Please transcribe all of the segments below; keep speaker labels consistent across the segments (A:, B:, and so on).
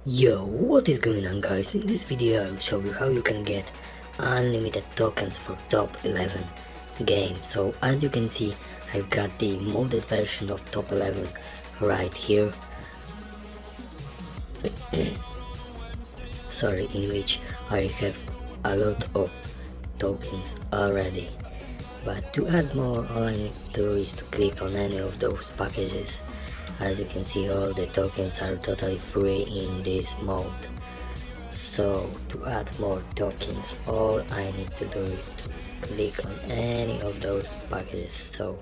A: Yo, what is going on guys? In this video I'll show you how you can get unlimited tokens for top 11 game. So as you can see, I've got the modded version of top 11 right here. Sorry, in which I have a lot of tokens already. But to add more, all I need to do is to click on any of those packages. As you can see, all the tokens are totally free in this mode. So to add more tokens, all I need to do is to click on any of those packages. So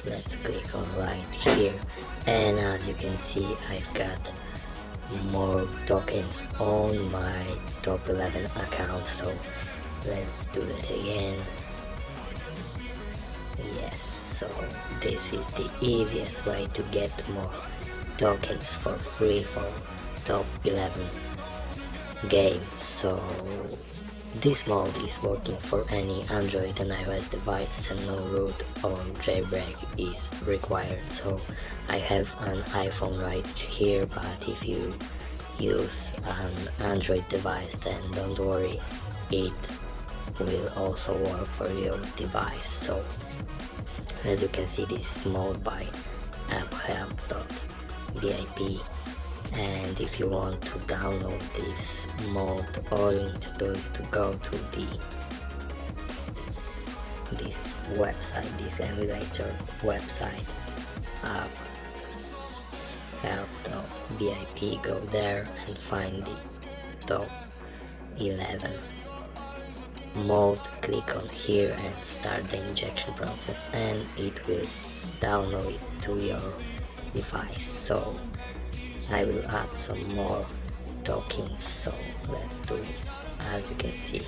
A: let's click on right here, and as you can see, I've got more tokens on my top 11 account. So let's do that again. Yes, so this is the easiest way to get more tokens for free for top 11 games. So this mode is working for any Android and iOS devices, and no root or jailbreak is required. So I have an iPhone right here, but if you use an Android device, then don't worry, it will also work for your device. So as you can see, this is mode by apphelp.vip, and if you want to download this mode, all you need to do is to go to this website, this emulator website, apphelp.vip. Go there and find the top 11 mode, click on here and start the injection process, and it will download it to your device. So I will add some more tokens, so let's do this. As you can see,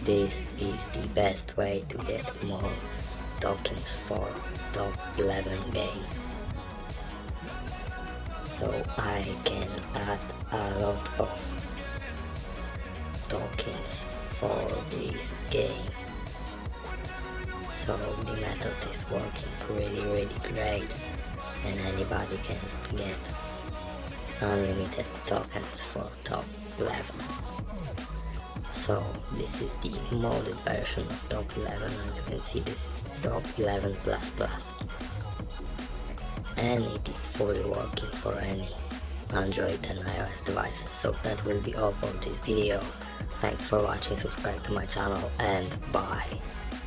A: this is the best way to get more tokens for top 11 game. So I can add a lot of tokens for this game. So the method is working really great, and anybody can get unlimited tokens for top 11. So this is the modded version of top 11. As you can see, this is top 11 plus plus, and it is fully working for any Android and iOS devices. So that will be all for this video. Thanks for watching, subscribe to my channel, and bye.